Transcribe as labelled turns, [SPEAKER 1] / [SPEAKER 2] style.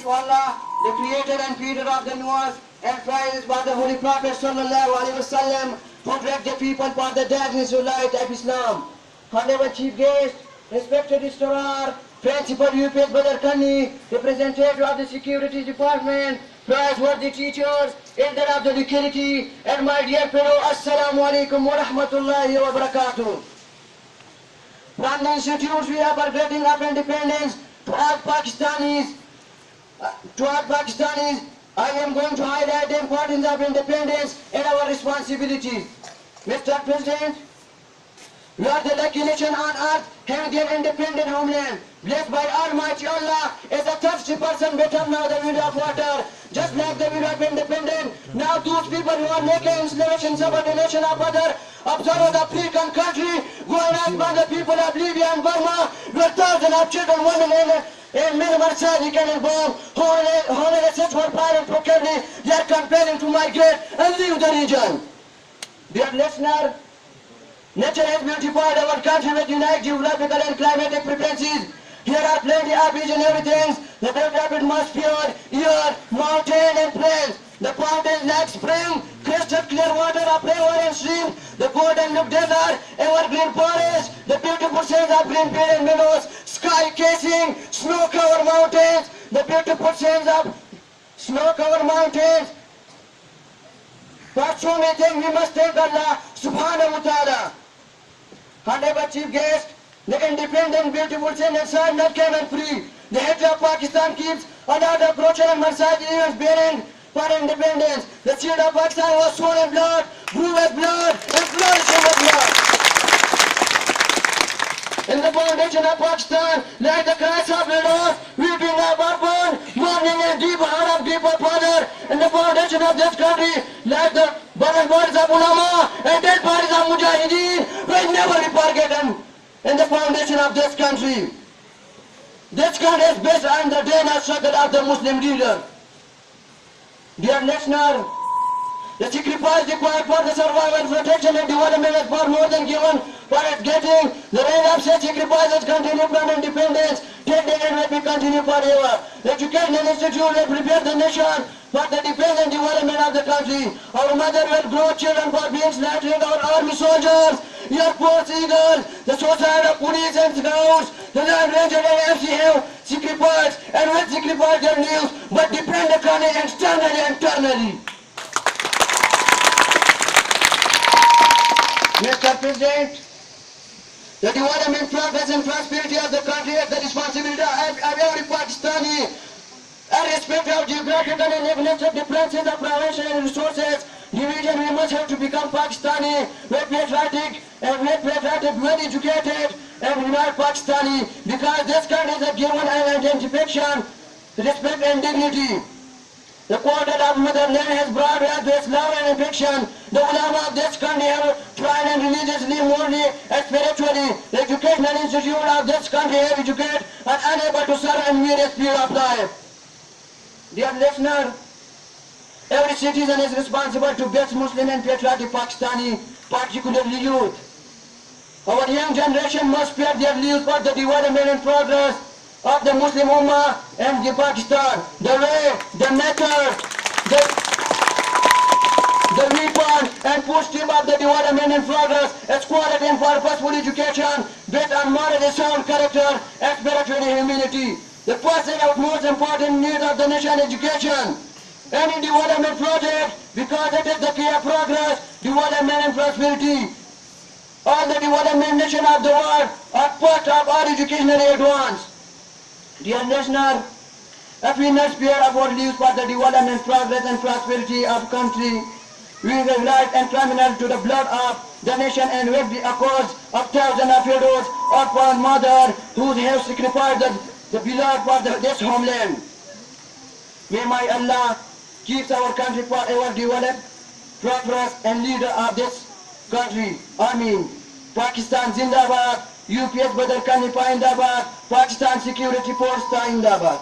[SPEAKER 1] to Allah, the creator and feeder of the universe, and praises by the Holy Prophet sallallahu alaihi wasallam, to direct the people for the darkness of light of Islam. Honorable Chief Guest, respected Istorar, Principal UPS Badr Khani, representative of the Security Department, praiseworthy teachers, elder of the locality, and my dear fellow, Assalamu alaikum wa rahmatullahi wa barakatuh. From the institutes we are celebrating our independence to all Pakistanis. I am going to highlight the importance of independence and our responsibilities. Mr. President, we are the lucky nation on earth having an independent homeland. Blessed by Almighty Allah as a thirsty person better now the will of water. Just like the will of independence, now those people who are making installation subordination of other observe the African country going out by the people of Libya and Burma, where thousands of children, women and men were sadly and bomb, holding such for private procurement, they are compelling to migrate and leave the region. Dear listener, nature has beautified our country with unique geographical and climatic preferences. Here are plenty of each and everything, the rapid atmosphere, air, mountain and plains. The fountains like spring, crystal clear water of river and stream, the golden look desert, evergreen forest, the beautiful scenes of green fields and meadows, sky casing, snow-covered mountains, the beautiful scenes of snow-covered mountains. For so many things we must thank Allah subhanahu wa ta'ala. Honorable Chief Guest, the independent, beautiful scene and side not came and free. The head of Pakistan keeps another approach and massage events bearing for independence. The shield of Pakistan was sworn in blood, grew with blood, and flourishing with blood. In the foundation of Pakistan, like the Christ of the Lord, weeping of orphan, mourning and deep heart of deeper father. In the foundation of this country, like the burning bodies of ulama and dead bodies of mujahideen, will never be forgotten. In the foundation of this country is based on the day-night struggle of the Muslim leader. Dear listener, the sacrifice required for the survival, protection and development is far more than given for its getting. The reign of such sacrifices continue from independence till the end will be continued forever. The educational institute will prepare the nation for the defense and development of the country. Our mother will grow children for being slaughtering our army soldiers, Air Force Eagles, the society of police and scouts, the Land Ranger and FC have sacrificed and will sacrifice their lives, but defend the country externally and internally. Mr. President, the development, progress and prosperity of the country is the responsibility of every Pakistani. Irrespective of geographical and ethnic differences of provincial and resources, division, we must have to become Pakistani, well patriotic, well educated, and unite Pakistani, because this country is a given and identification, respect and dignity. The quarter of motherland has brought us this love and affection. The ulama of this country have tried and religiously, morally, and spiritually. The educational institute of this country have educated and unable to serve and meet the spirit of life. Dear listener, every citizen is responsible to best Muslim and patriotic Pakistani, particularly youth. Our young generation must spare their lives for the development and progress of the Muslim Ummah and the Pakistan. The way, the method, the weapon and push team of the development and progress is quality and purposeful education based on moral and sound character and spiritual humility. The first and most important need of the nation education. Any development project, because it is the key of progress, development and prosperity. All the development nations of the world are part of our educationally advanced. Dear listener, if we not spare our lives for the development, progress and prosperity of country, we will light and criminal to the blood of the nation and will be a cause of thousands of widows or for mother who have sacrificed the beloved for this homeland. May my Allah keep our country forever developed, prosperous and leader of this country. Ameen. Pakistan Zindabad, UPS Badr Khani Zindabad, Pakistan Security Force Zindabad.